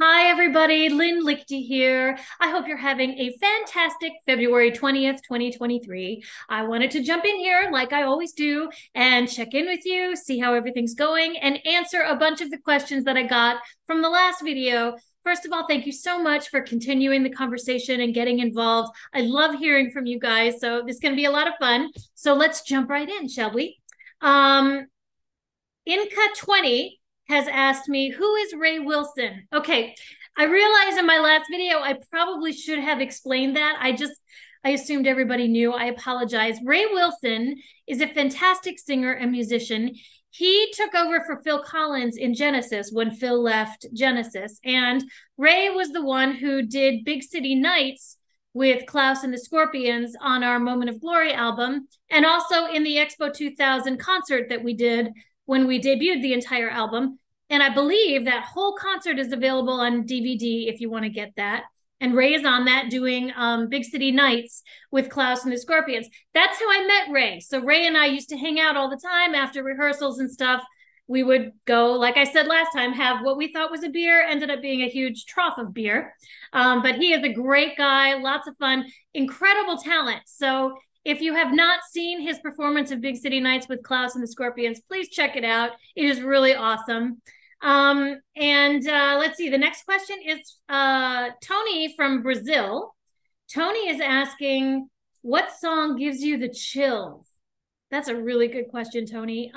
Hi, everybody. Lyn Liechty here. I hope you're having a fantastic February 20th, 2023. I wanted to jump in here, like I always do, and check in with you, see how everything's going, and answer a bunch of the questions that I got from the last video. First of all, thank you so much for continuing the conversation and getting involved. I love hearing from you guys, so this is going to be a lot of fun. So let's jump right in, shall we? Um, Inca20 has asked me, who is Ray Wilson? Okay, I realized in my last video, I probably should have explained that. I assumed everybody knew. I apologize. Ray Wilson is a fantastic singer and musician. He took over for Phil Collins in Genesis when Phil left Genesis. And Ray was the one who did Big City Nights with Klaus and the Scorpions on our Moment of Glory album, and also in the Expo 2000 concert that we did when we debuted the entire album. And I believe that whole concert is available on DVD if you want to get that. And Ray is on that doing Big City Nights with Klaus and the Scorpions. That's how I met Ray. So Ray and I used to hang out all the time after rehearsals and stuff. We would go, like I said last time, have what we thought was a beer, ended up being a huge trough of beer. But he is a great guy, lots of fun, incredible talent. So if you have not seen his performance of Big City Nights with Klaus and the Scorpions, please check it out. It is really awesome. Let's see, the next question is Tony from Brazil. Tony is asking, what song gives you the chills? That's a really good question, Tony.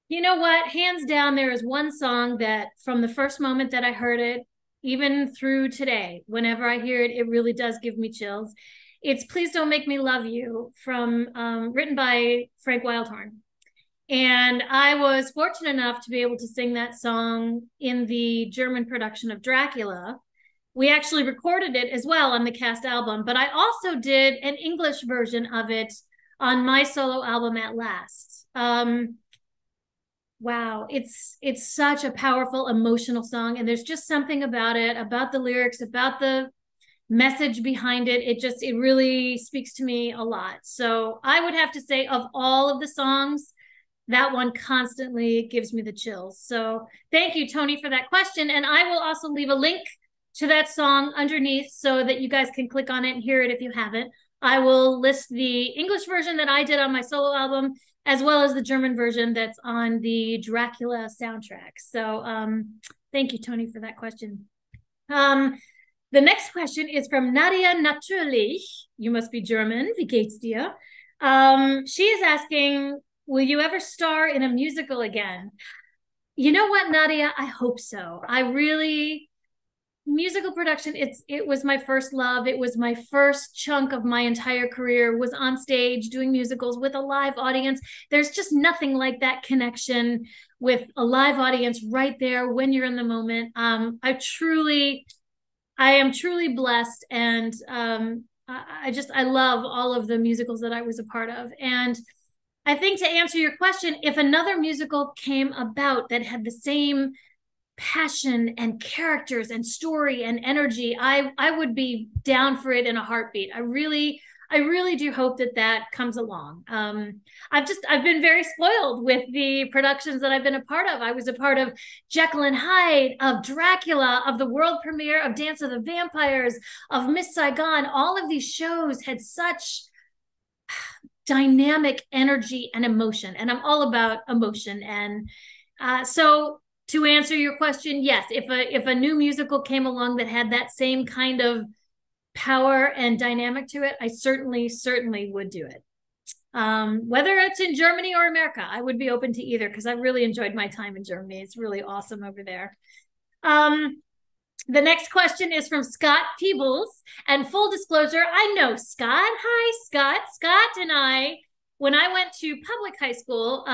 You know what? Hands down, there is one song that from the first moment that I heard it, even through today, whenever I hear it, it really does give me chills. It's Please Don't Make Me Love You from written by Frank Wildhorn. And I was fortunate enough to be able to sing that song in the German production of Dracula. We actually recorded it as well on the cast album, but I also did an English version of it on my solo album At Last. Wow, it's such a powerful emotional song, and there's just something about it, about the lyrics, about the message behind it. It really speaks to me a lot. So I would have to say, of all of the songs, that one constantly gives me the chills. So thank you, Tony, for that question. And I will also leave a link to that song underneath so that you guys can click on it and hear it if you haven't. I will list the English version that I did on my solo album, as well as the German version that's on the Dracula soundtrack. So thank you, Tony, for that question. The next question is from Nadia Natürlich. You must be German. Wie geht's dir? She is asking, will you ever star in a musical again? You know what, Nadia? I hope so. Musical production, it was my first love. It was my first chunk of my entire career, was on stage doing musicals with a live audience. There's just nothing like that connection with a live audience right there when you're in the moment. I am truly blessed, and I love all of the musicals that I was a part of. And I think, to answer your question, if another musical came about that had the same passion and characters and story and energy, I would be down for it in a heartbeat. I really do hope that comes along. I've been very spoiled with the productions that I've been a part of. I was a part of Jekyll and Hyde, of Dracula, of the world premiere of Dance of the Vampires, of Miss Saigon. All of these shows had such dynamic energy and emotion, and I'm all about emotion. And so to answer your question, yes, if a new musical came along that had that same kind of power and dynamic to it, I certainly would do it. Whether it's in Germany or America, I would be open to either, because I really enjoyed my time in Germany. It's really awesome over there. The next question is from Scott Peebles. And full disclosure, I know Scott. Hi, Scott. Scott and I, when I went to public high school,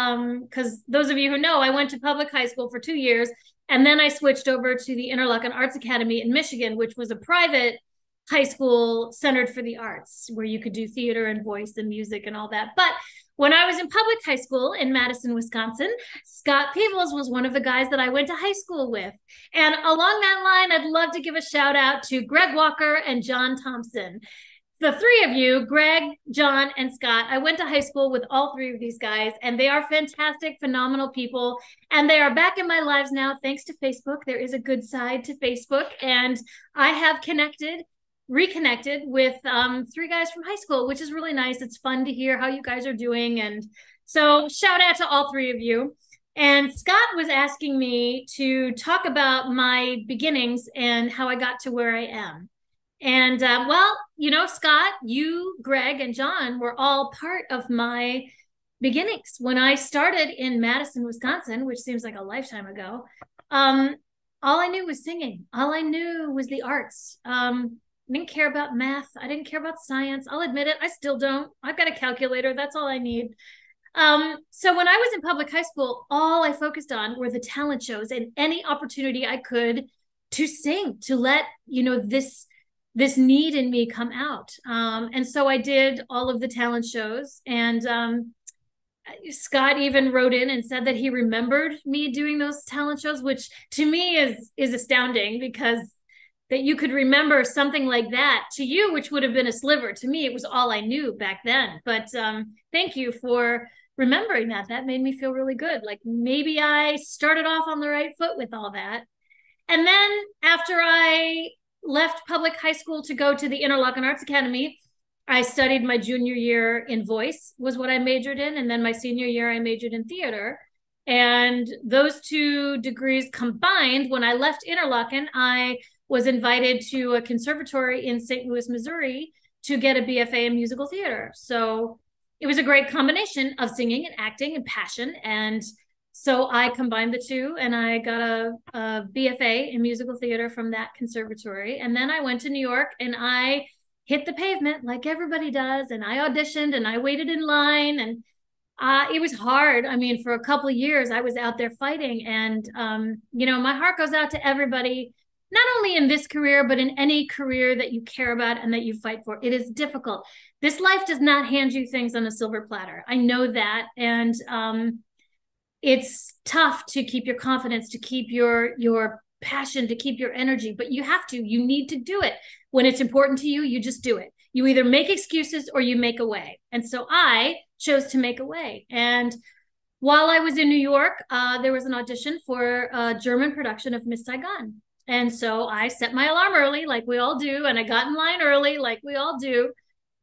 because those of you who know, I went to public high school for 2 years, and then I switched over to the Interlochen Arts Academy in Michigan, which was a private high school centered for the arts, where you could do theater and voice and music and all that. But when I was in public high school in Madison, Wisconsin, Scott Peebles was one of the guys that I went to high school with. And along that line, I'd love to give a shout out to Greg Walker and John Thompson. the three of you, Greg, John, and Scott, I went to high school with all three of these guys, and they are fantastic, phenomenal people. And they are back in my lives now, thanks to Facebook. There is a good side to Facebook. And I have reconnected with three guys from high school, which is really nice. It's fun to hear how you guys are doing. And so shout out to all three of you. And Scott was asking me to talk about my beginnings and how I got to where I am. And well, you know, Scott, you, Greg, and John were all part of my beginnings. When I started in Madison, Wisconsin, which seems like a lifetime ago, all I knew was singing. All I knew was the arts. I didn't care about math. I didn't care about science. I'll admit it. I still don't. I've got a calculator. That's all I need. So when I was in public high school, all I focused on were the talent shows and any opportunity I could to sing, to let, you know, this need in me come out. And so I did all of the talent shows, and Scott even wrote in and said that he remembered me doing those talent shows, which to me is astounding, because that you could remember something like that to you, which would have been a sliver. To me, it was all I knew back then. But thank you for remembering that. That made me feel really good. Like maybe I started off on the right foot with all that. And then after I left public high school to go to the Interlochen Arts Academy, I studied my junior year in voice, was what I majored in. And then my senior year, I majored in theater. And those two degrees combined, when I left Interlochen, I was invited to a conservatory in St. Louis, Missouri, to get a BFA in musical theater. So it was a great combination of singing and acting and passion. And so I combined the two, and I got a BFA in musical theater from that conservatory. And then I went to New York, and I hit the pavement like everybody does. And I auditioned, and I waited in line, and it was hard. I mean, for a couple of years, I was out there fighting. And, you know, my heart goes out to everybody, not only in this career, but in any career that you care about and that you fight for. It is difficult. This life does not hand you things on a silver platter. I know that. And it's tough to keep your confidence, to keep your passion, to keep your energy, but you have to. You need to do it. When it's important to you, you just do it. You either make excuses or you make a way. And so I chose to make a way. And while I was in New York, there was an audition for a German production of Miss Saigon. And so I set my alarm early, like we all do, and I got in line early, like we all do.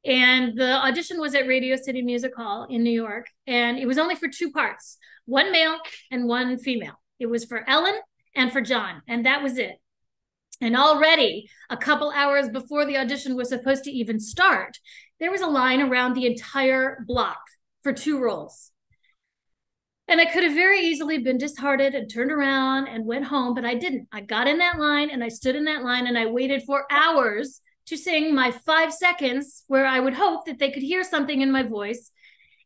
And the audition was at Radio City Music Hall in New York. And it was only for two parts, one male and one female. It was for Ellen and for John, and that was it. And already a couple hours before the audition was supposed to even start, there was a line around the entire block for two roles. And I could have very easily been disheartened and turned around and went home, but I didn't. I got in that line, and I stood in that line, and I waited for hours to sing my 5 seconds where I would hope that they could hear something in my voice.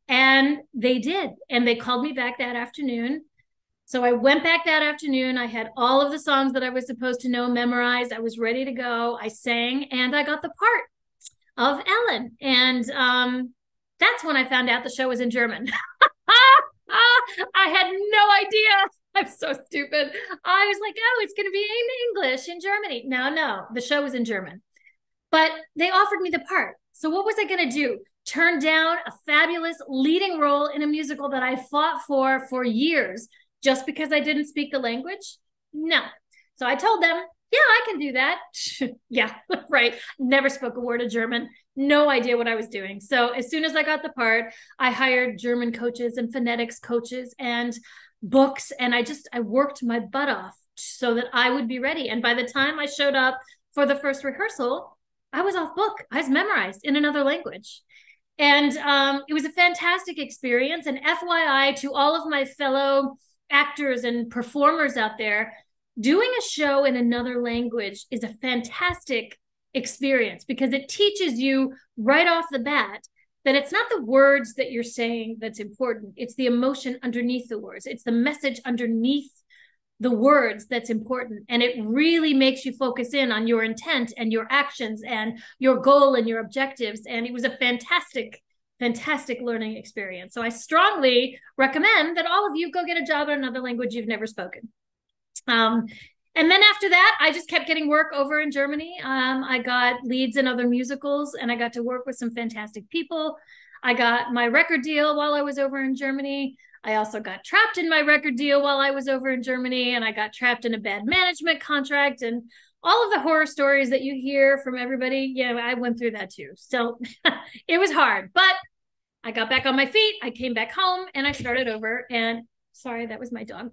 And they did. And they called me back that afternoon. So I went back that afternoon. I had all of the songs that I was supposed to know memorized. I was ready to go. I sang, and I got the part of Ellen. And that's when I found out the show was in German. I had no idea. I'm so stupid. I was like, oh, it's going to be in English in Germany. No, the show was in German. But they offered me the part. So what was I going to do? Turn down a fabulous leading role in a musical that I fought for years just because I didn't speak the language? No. So I told them, yeah, I can do that. Yeah, right. Never spoke a word of German. No idea what I was doing. So as soon as I got the part, I hired German coaches and phonetics coaches and books. And I worked my butt off so that I would be ready. And by the time I showed up for the first rehearsal, I was off book. I was memorized in another language. And it was a fantastic experience. And FYI to all of my fellow actors and performers out there, doing a show in another language is a fantastic experience, because it teaches you right off the bat that it's not the words that you're saying that's important. It's the emotion underneath the words. It's the message underneath the words that's important. And it really makes you focus in on your intent and your actions and your goal and your objectives. And it was a fantastic learning experience. So I strongly recommend that all of you go get a job in another language you've never spoken. And And then after that, I just kept getting work over in Germany. I got leads in other musicals, and I got to work with some fantastic people. I got my record deal while I was over in Germany. I also got trapped in my record deal while I was over in Germany, and I got trapped in a bad management contract, and all of the horror stories that you hear from everybody. I went through that too. So it was hard, but I got back on my feet. I came back home and I started over. And sorry, that was my dog.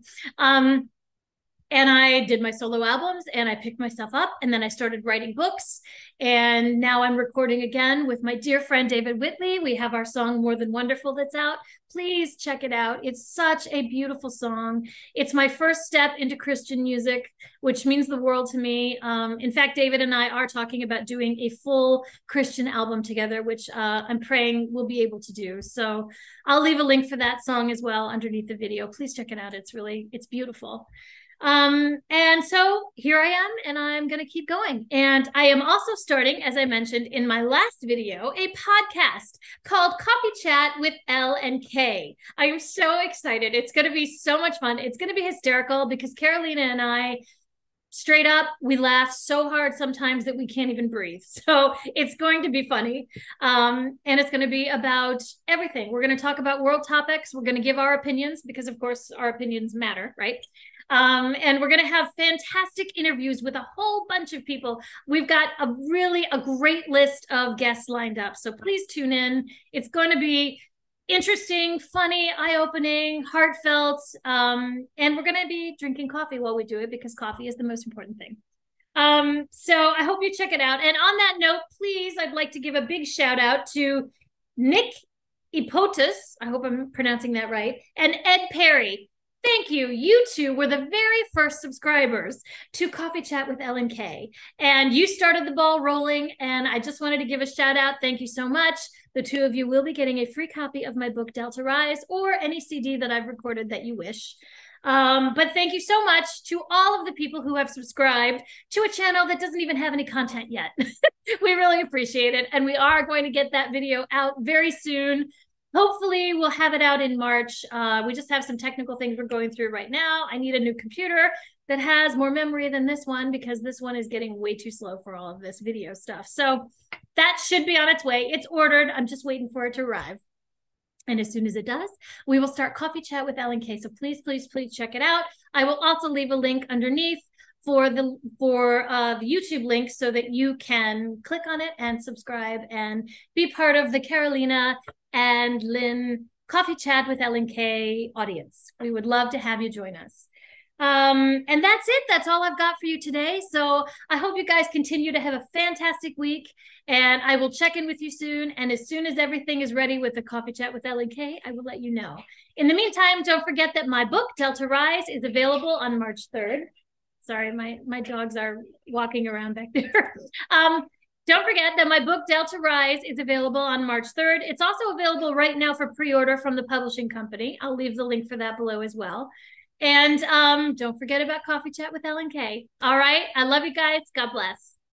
And I did my solo albums and I picked myself up, and then I started writing books. And now I'm recording again with my dear friend David Whitley. We have our song More Than Wonderful that's out. Please check it out. It's such a beautiful song. It's my first step into Christian music, which means the world to me. In fact, David and I are talking about doing a full Christian album together, which I'm praying we'll be able to do. So I'll leave a link for that song as well underneath the video. Please check it out. It's beautiful. And so here I am, and I'm going to keep going. And I am also starting, as I mentioned in my last video, a podcast called Coffee Chat with L and K. I am so excited. It's going to be so much fun. It's going to be hysterical because Carolina and I, straight up, we laugh so hard sometimes that we can't even breathe. So it's going to be funny. And it's going to be about everything. We're going to talk about world topics. We're going to give our opinions because, of course, our opinions matter, right? And we're going to have fantastic interviews with a whole bunch of people. We've got a great list of guests lined up. So please tune in. It's going to be interesting, funny, eye-opening, heartfelt. And we're going to be drinking coffee while we do it because coffee is the most important thing. So I hope you check it out. And on that note, please, I'd like to give a big shout out to Nick Ipotus, I hope I'm pronouncing that right, and Ed Perry. Thank you. You two were the very first subscribers to Coffee Chat with L and K. And you started the ball rolling, and I just wanted to give a shout out. Thank you so much. The two of you will be getting a free copy of my book, Delta Rise, or any CD that I've recorded that you wish. But thank you so much to all of the people who have subscribed to a channel that doesn't even have any content yet. We really appreciate it. And we are going to get that video out very soon. Hopefully we'll have it out in March. We just have some technical things we're going through right now. I need a new computer that has more memory than this one because this one is getting way too slow for all of this video stuff. So that should be on its way. It's ordered. I'm just waiting for it to arrive. And as soon as it does, we will start Coffee Chat with L and K. So please, please, please check it out. I will also leave a link underneath for the YouTube link so that you can click on it and subscribe and be part of the Carolina and Lyn Coffee Chat with L and K audience. We would love to have you join us. And that's it. That's all I've got for you today. So I hope you guys continue to have a fantastic week, and I will check in with you soon. And as soon as everything is ready with the Coffee Chat with L and K, I will let you know. In the meantime, don't forget that my book, Delta Rise, is available on March 3rd. Sorry, my dogs are walking around back there. Don't forget that my book, Delta Rise, is available on March 3rd. It's also available right now for pre-order from the publishing company. I'll leave the link for that below as well. And don't forget about Coffee Chat with L and K. All right. I love you guys. God bless.